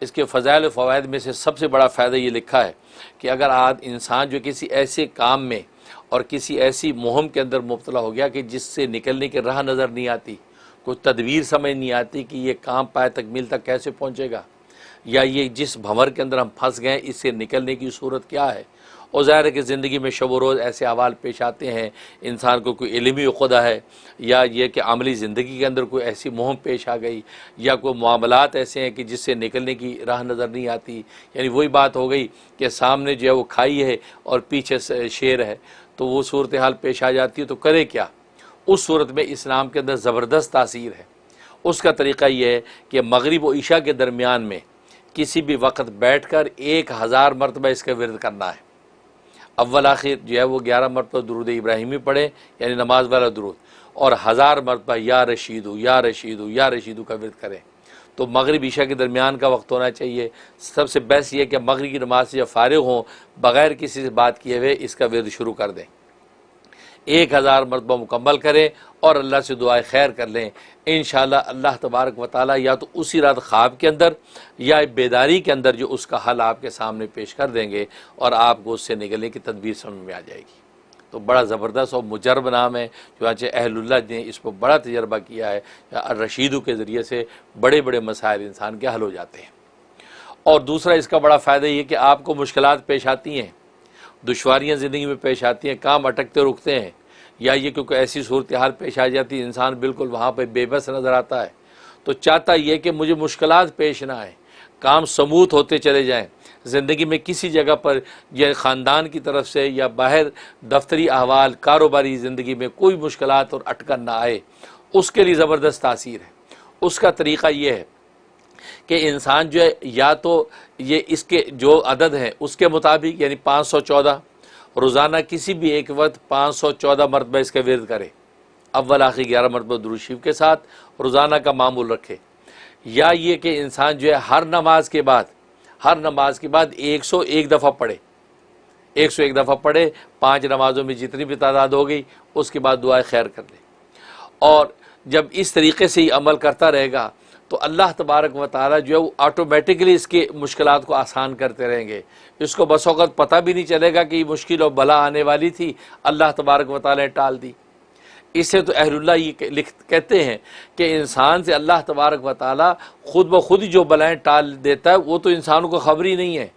इसके फ़ज़ाइल व फ़वाइद में से सबसे बड़ा फ़ायदा ये लिखा है कि अगर आज इंसान जो किसी ऐसे काम में और किसी ऐसी मुहिम के अंदर मुब्तला हो गया कि जिससे निकलने की राह नज़र नहीं आती, कोई तदबीर समझ नहीं आती कि ये काम पाए तकमील तक कैसे पहुँचेगा, या ये जिस भंवर के अंदर हम फंस गए इससे निकलने की सूरत क्या है। और ज़ाहिर है कि ज़िंदगी में शब व रोज़ ऐसे अहवाल पेश आते हैं, इंसान को कोई इल्मी खुदा है, या ये कि अमली ज़िंदगी के अंदर कोई ऐसी मुहिम पेश आ गई, या कोई मामलात ऐसे हैं कि जिससे निकलने की राह नज़र नहीं आती। यानी वही बात हो गई कि सामने जो है वो खाई है और पीछे शेर है, तो वो सूरत हाल पेश आ जाती है, तो करे क्या। उस सूरत में इस्लाम के अंदर ज़बरदस्त तासीर है। उसका तरीक़ा ये है कि मगरिब व इशा के दरमियान में किसी भी वक्त बैठ कर 1000 मरतबा इसका विरद करना है। अव्वल आखिर जो है वो 11 मरतबा दुरूद इब्राहिमी पढ़े, यानी नमाज वाला दुरूद, और 1000 मरतबा या रशीदू या रशीदू या रशीदू का विरद करें। तो मगरिब ईशा के दरमियान का वक्त होना चाहिए। सबसे बेस्ट ये कि मगरिब की नमाज से जब फारिग हों, बग़ैर किसी से बात किए हुए इसका विरद शुरू कर दें। 1000 मरतबा मुकम्मल करें और अल्लाह से दुआए खैर कर लें। इंशाअल्लाह अल्लाह तबारक व तआला या तो उसी रात ख्वाब के अंदर या बेदारी के अंदर जो उसका हल आपके सामने पेश कर देंगे और आपको उससे निकलने की तदबीर समझ में आ जाएगी। तो बड़ा ज़बरदस्त और मुजरब नाम है जो आज अहलुल्लाह ने इस पर बड़ा तजर्बा किया है। रशीदों के ज़रिए से बड़े बड़े मसाइल इंसान के हल हो जाते हैं। और दूसरा इसका बड़ा फ़ायदा ये कि आपको मुश्किलात पेश आती हैं, दुश्वारियाँ ज़िंदगी में पेश आती हैं, काम अटकते रुकते हैं, या ये क्योंकि ऐसी सूरत हाल पेश आ जाती है इंसान बिल्कुल वहाँ पर बेबस नज़र आता है, तो चाहता ये कि मुझे मुश्किलात पेश ना आए, काम समूथ होते चले जाएं, ज़िंदगी में किसी जगह पर या ख़ानदान की तरफ से या बाहर दफ्तरी अहवाल कारोबारी ज़िंदगी में कोई मुश्किलात और अटकन ना आए, उसके लिए ज़बरदस्त तासीर है। उसका तरीक़ा ये है कि इंसान जो है या तो ये इसके जो अदद हैं उसके मुताबिक, यानी 514 रोज़ाना किसी भी एक वक्त 514 मरतबा इसका विरद करे, अव्वल आखिर 11 मरतबा दुरूद शरीफ के साथ रोज़ाना का मामूल रखे। या ये कि इंसान जो है हर नमाज के बाद 101 दफ़ा पढ़े, 101 दफ़ा पढ़े, 5 नमाज़ों में जितनी भी तादाद हो गई उसके बाद दुआए खैर कर ले। और जब इस तरीक़े से ही अमल करता रहेगा तो अल्लाह तबारक व तआला जो है वो ऑटोमेटिकली इसके मुश्किलात को आसान करते रहेंगे। इसको बस वक़्त पता भी नहीं चलेगा कि मुश्किल और बला आने वाली थी, अल्लाह तबारक व तआला ने टाल दी। इससे तो अहलुल्लाह ये कहते हैं कि इंसान से अल्लाह तबारक व तआला ख़ुद ब खुद जो बलाएँ टाल देता है वो तो इंसानों को ख़बर ही नहीं है।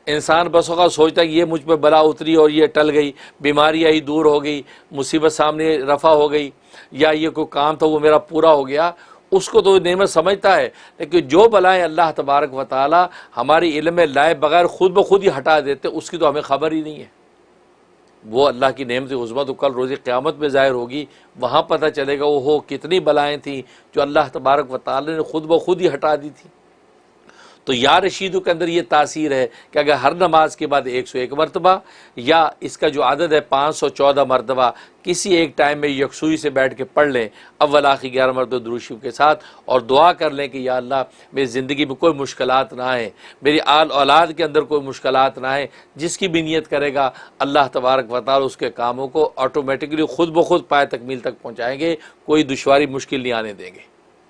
इंसान बस वक़्त सोचता है कि ये मुझ पर बला उतरी और ये टल गई, बीमारी आई दूर हो गई, मुसीबत सामने रफ़ा हो गई, या ये कोई काम था वो मेरा पूरा हो गया, उसको तो नेमत समझता है। लेकिन जो बलाएँ अल्लाह तबारक व तआला हमारी इल्म में लाए बगैर ख़ुद ब खुद ही हटा देते, उसकी तो हमें ख़बर ही नहीं है। वो अल्लाह की नेमत उज़्मा तो कल रोज़ क़यामत में ज़ाहिर होगी, वहाँ पता चलेगा वो हो कितनी बलाएँ थीं जो अल्लाह तबारक व तआला ने ख़ुद ब खुद ही हटा दी थी। तो या रशीदों के अंदर ये तासीर है कि अगर हर नमाज के बाद 101 मरतबा या इसका जो आदत है 514 मरतबा किसी एक टाइम में यकसुई से बैठ के पढ़ लें, अव्वल आखिर 11 मरतबा दुरूद शरीफ के साथ, और दुआ कर लें कि या अल्लाह मेरी ज़िंदगी में कोई मुश्किलात ना आए, मेरी आल औलाद के अंदर कोई मुश्किलात ना आए। जिसकी भी नियत करेगा अल्लाह तबारक व तआला उसके कामों को ऑटोमेटिकली ख़ुद ब खुद पाए तकमील तक पहुँचाएँगे, कोई दुश्वारी मुश्किल नहीं आने देंगे।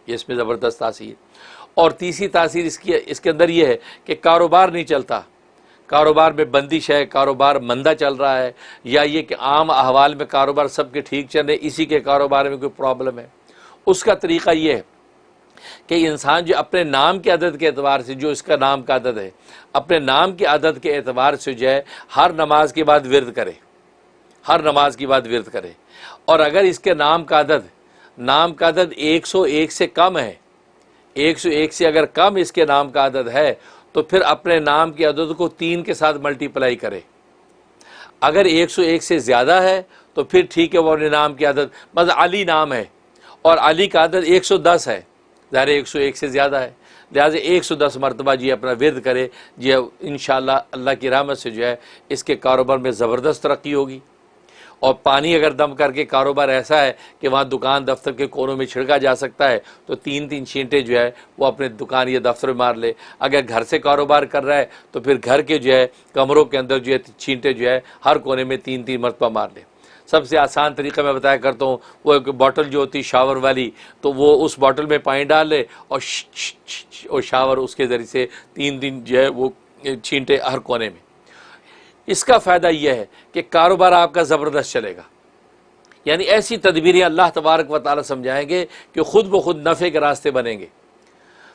ये इसमें ज़बरदस्त तासीर। और तीसरी तासीर इसके अंदर ये है कि कारोबार नहीं चलता, कारोबार में बंदिश है, कारोबार मंदा चल रहा है, या ये कि आम अहवाल में कारोबार सबके ठीक चल रहे, इसी के कारोबार में कोई प्रॉब्लम है। उसका तरीक़ा ये है कि इंसान जो अपने नाम के अदद के एतबार से, जो इसका नाम का अदद है, अपने नाम के अदद के एतबार से जो है हर नमाज के बाद विरद करे, हर नमाज के बाद विरद करे। और अगर इसके नाम का अदद 101 से कम है, 101 से अगर कम इसके नाम का अदद है तो फिर अपने नाम के अदद को 3 के साथ मल्टीप्लाई करे। अगर 101 से ज़्यादा है तो फिर ठीक है, वो अपने नाम के अदद, मतलब अली नाम है और अली का अदद 110 है, ज़ाहिर 101 से ज़्यादा है, लिहाजा 110 मरतबा जी अपना विरद करे जी, इंशाअल्लाह अल्लाह की रहमत से जो है इसके कारोबार में ज़बरदस्त तरक्की होगी। और पानी अगर दम करके कारोबार ऐसा है कि वहाँ दुकान दफ्तर के कोनों में छिड़का जा सकता है तो 3-3 छींटे जो है वो अपने दुकान या दफ्तर में मार ले। अगर घर से कारोबार कर रहा है तो फिर घर के जो है कमरों के अंदर जो है छींटे जो है हर कोने में 3-3 मरतबा मार ले। सबसे आसान तरीका मैं बताया करता हूँ, वो एक बॉटल जो होती है शावर वाली, तो वो उस बॉटल में पानी डाल ले और शावर उसके ज़रिए से 3 दिन जो है वो छींटे हर कोने में। इसका फ़ायदा यह है कि कारोबार आपका ज़बरदस्त चलेगा। यानी ऐसी तदबीरें अल्लाह तबारक व तआला समझाएंगे कि ख़ुद ब खुद नफ़े के रास्ते बनेंगे।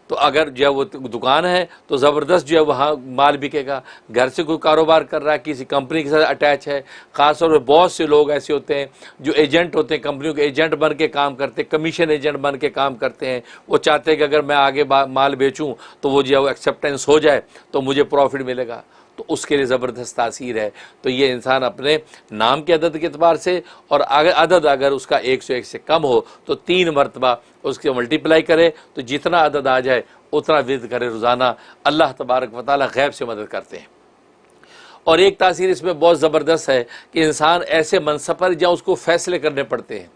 तो अगर जो है वो दुकान है तो ज़बरदस्त जो है वहाँ माल बिकेगा। घर से कोई कारोबार कर रहा है, किसी कंपनी के साथ अटैच है, ख़ास तौर पर बहुत से लोग ऐसे होते हैं जो एजेंट होते हैं, कंपनियों के एजेंट बन के काम करते हैं, कमीशन एजेंट बन के काम करते हैं। वो चाहते हैं कि अगर मैं आगे माल बेचूँ तो वो जो है वो एक्सेप्टेंस हो जाए तो मुझे प्रॉफिट मिलेगा, तो उसके लिए ज़बरदस्त तासीर है। तो ये इंसान अपने नाम के अदद के अतबार से और अदद अगर उसका 101 से कम हो तो 3 मरतबा उसके मल्टीप्लाई करे, तो जितना अदद आ जाए उतना विद करे रोज़ाना। अल्लाह तबारक व तआला गैब से मदद करते हैं। और एक तासीर इसमें बहुत ज़बरदस्त है कि इंसान ऐसे मनसब पर जहाँ उसको फ़ैसले करने पड़ते हैं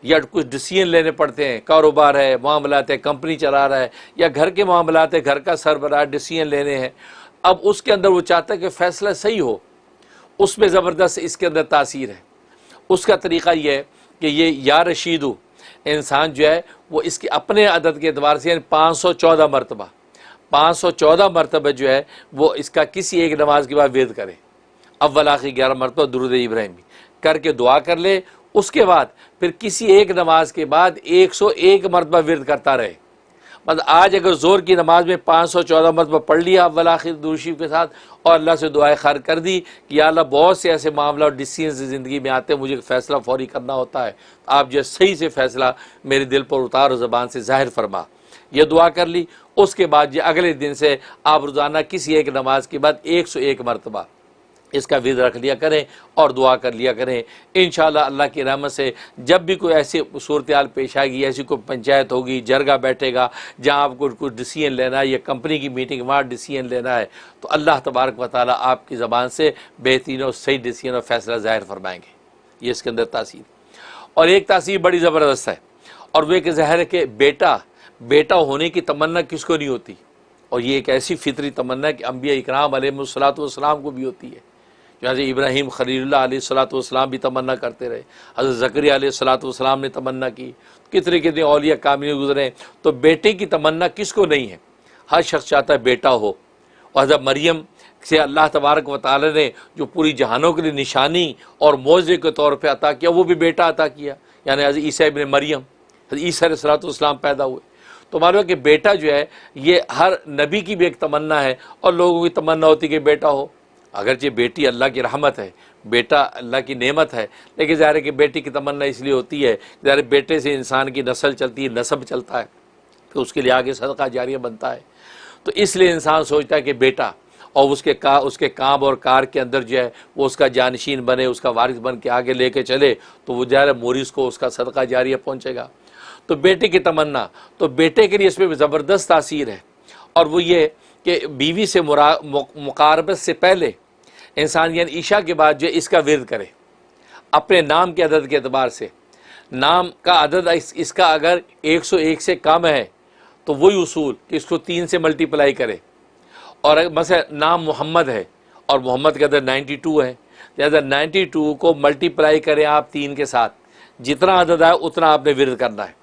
या कुछ डिसीजन लेने पड़ते हैं, कारोबार है, मामलात है, कंपनी चला रहा है, या घर के मामलात है, घर का सरबराह, डिसीजन लेने हैं। अब उसके अंदर वो चाहता है कि फ़ैसला सही हो, उसमें ज़बरदस्त इसके अंदर तासीर है। उसका तरीक़ा यह है कि ये या रशीदु इंसान जो है वो इसके अपने अदद के अतबार से, यानी 514 मरतबा 514 मरतबा जो है वो इसका किसी एक नमाज के बाद वेद करे। अव्वल आखिर 11 मरतबा दुरूद इब्राहिमी करके दुआ कर ले। उसके बाद फिर किसी एक नमाज के बाद 101 मरतबा विर्द करता रहे। मतलब आज अगर ज़ोर की नमाज में 514 मरतबा पढ़ लिया अव्वल आखिर दुरूद शरीफ के साथ और अल्लाह से दुआएं खैर कर दी कि या अल्लाह बहुत से ऐसे मामला और डिसीजन ज़िंदगी में आते हैं, मुझे फ़ैसला फौरी करना होता है, आप जो सही से फ़ैसला मेरे दिल पर उतार और ज़बान से ज़ाहिर फरमा, ये दुआ कर ली। उसके बाद ये अगले दिन से आप रोज़ाना किसी एक नमाज के बाद 101 मरतबा इसका विद रख लिया करें और दुआ कर लिया करें। इंशाअल्लाह अल्लाह की रहमत से जब भी कोई ऐसी सूरत हाल पेश आएगी, ऐसी कोई पंचायत होगी, जरगा बैठेगा जहाँ आपको कुछ डिसीजन लेना है या कंपनी की मीटिंग वहाँ डिसीजन लेना है, तो अल्लाह तबारक व तआला आपकी ज़बान से बेहतरीन और सही डिसीजन और फैसला ज़ाहिर फरमाएंगे। ये इसके अंदर तासीर। और एक तासीर बड़ी ज़बरदस्त है, और वो एक ज़ाहिर है कि बेटा होने की तमन्ना किसको नहीं होती, और ये एक ऐसी फितरी तमन्ना है कि अंबिया इकराम अलैहिस्सलातु वस्सलाम को भी होती है। जैसे इब्राहीम खलीलुल्लाह अलैहिस्सलातु वस्सलाम भी तमन्ना करते रहे, हज़रत ज़करिया अलैहिस्सलातु वस्सलाम ने तमन्ना की, कितने कितने औलिया कामिल गुजरे। तो बेटे की तमन्ना किसको नहीं है, हर शख्स चाहता है बेटा हो। और हज़रत मरियम से अल्लाह तबारक व तआला ने जो पूरी जहानों के लिए निशानी और मौज़े के तौर पर अता किया, वो भी बेटा अता किया, यानी हज़रत ईसा इब्न मरियम, हज़रत ईसा अलैहिस्सलातु वस्सलाम पैदा हुए। तो मालूम है कि बेटा जो है ये हर नबी की भी एक तमन्ना है, और लोगों की तमन्ना होती है कि बेटा हो। अगरचे बेटी अल्लाह की रहमत है, बेटा अल्लाह की नेमत है, लेकिन ज़ाहिर है कि बेटी की तमन्ना इसलिए होती है, ज़ाहिर बेटे से इंसान की नस्ल चलती है, नसब चलता है, तो उसके लिए आगे सदका जारिया बनता है। तो इसलिए इंसान सोचता है कि बेटा, और उसके काम और कार के अंदर जो है वो उसका जानशीन बने, उसका वारिस बन के आगे लेके चले, तो वो ज़ाहिर मोरिस को उसका सदका जारिया पहुँचेगा। तो बेटे की तमन्ना, तो बेटे के लिए इसमें ज़बरदस्त तासीर है, और वो ये कि बीवी से मुकारबत से पहले इंसान यानी ईशा के बाद जो इसका विर्द करे अपने नाम के अदद के अतबार से। नाम का अदद इसका अगर 101 से कम है तो वही उसूल कि इसको 3 से मल्टीप्लाई करे। और अगर मसला नाम मोहम्मद है और मोहम्मद के अदद 92 है, लिहाजा 92 को मल्टीप्लाई करें आप 3 के साथ, जितना अदद आए उतना आपने विर्द करना है।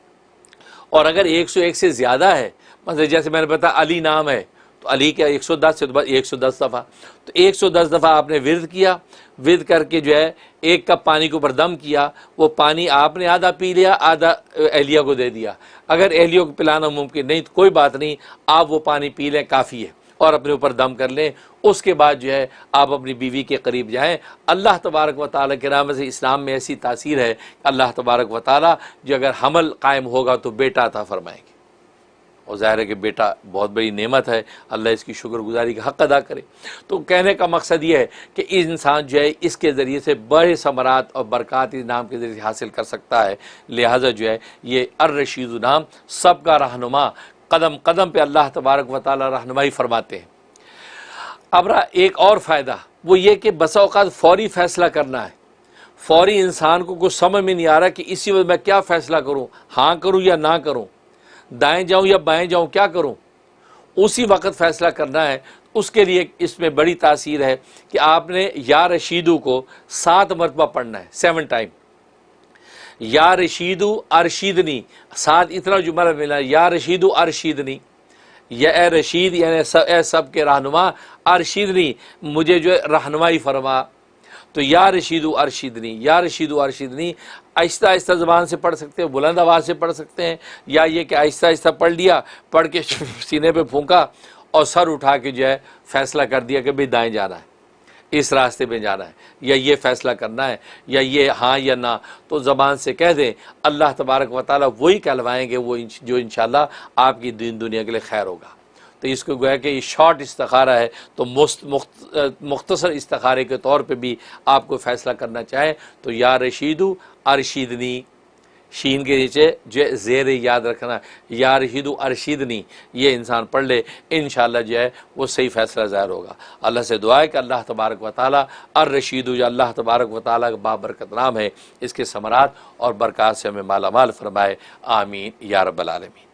और अगर 101 से ज़्यादा है, मतलब जैसे मैंने बताया अली नाम है तो अली क्या 110 से 110 दफ़ा, तो 110 दफ़ा आपने विर्द किया। विर्द करके जो है 1 कप पानी के ऊपर दम किया, वो पानी आपने आधा पी लिया, आधा एहलिया को दे दिया। अगर एहलिया को पिलाना मुमकिन नहीं तो कोई बात नहीं, आप वो पानी पी लें, काफ़ी है, और अपने ऊपर दम कर लें। उसके बाद जो है आप अपनी बीवी के करीब जाएँ। अल्लाह तबारक व तआला के नाम से इस्लाम में ऐसी तासीर है, अल्लाह तबारक व तआला जो अगर हमल कायम होगा तो बेटा अता फरमाएंगे। और ज़ाहिर है कि बेटा बहुत बड़ी नेमत है, अल्लाह इसकी शुक्रगुजारी का हक़ अदा करे। तो कहने का मकसद ये है कि इंसान जो है इसके ज़रिए से बड़े समरात और बरक़ात इस नाम के ज़रिए से हासिल कर सकता है। लिहाजा जो है ये अर्रशीद नाम सबका रहनुमा, कदम कदम पे अल्लाह तबारक व तआला रहनुमाई फरमाते हैं। अब एक और फ़ायदा वो ये कि बसा औक़ात फ़ौरी फ़ैसला करना है। फ़ौरी इंसान को कुछ समझ में नहीं आ रहा कि इसी वक्त मैं क्या फ़ैसला करूँ, हाँ करूँ या ना करूँ, दाएं जाऊं या बाएं जाऊं, क्या करूं। उसी वक्त फ़ैसला करना है। उसके लिए इसमें बड़ी तासीर है कि आपने या रशीदू को 7 मरतबा पढ़ना है, 7 टाइम। या रशीदू अरशीदनी, 7 इतना जुमला मिला, या रशीदू अरशीदनी, या ए रशीद यानी ए सब के रहनुमा, अरशीदनी मुझे जो है रहनुमाई फरमा। तो या रशीदू अरशीदनी, या रशीदू अरशीदनी आहिस्ता आहिस्ता ज़बान से पढ़ सकते हैं, बुलंद आवाज़ से पढ़ सकते हैं, या ये कि आहिस्ता आहिस्ता पढ़ लिया, पढ़ के सीने पे फूंका और सर उठा के जो है फ़ैसला कर दिया कि भाई दाएँ जाना है, इस रास्ते पे जाना है, या ये फ़ैसला करना है, या ये हाँ या ना। तो ज़बान से कह दें, अल्लाह तबारक व तआला वही कहलवाएँगे वो जो इंशाअल्लाह आपकी दीन दुनिया के लिए खैर होगा। तो इसको गोया कि ये शॉर्ट इस्तिखारा है, तो मुख्तसर इस्तिखारे के तौर पे भी आपको फ़ैसला करना चाहे तो या रशीदू अरशीदनी, शीन के नीचे जो ज़ेर याद रखना, या रशीदू अरशीदनी, ये इंसान पढ़ ले, इंशाअल्लाह जो है वो सही फ़ैसला ज़ाहिर होगा। अल्लाह से दुआ है कि अल्लाह तबारक व तआला अर रशीदू, जो अल्लाह तबारक व तआला का बाबरकत नाम है, इसके समरात और बरक़ात से हमें माला माल फरमाए। आमीन या रब्बल आलमीन।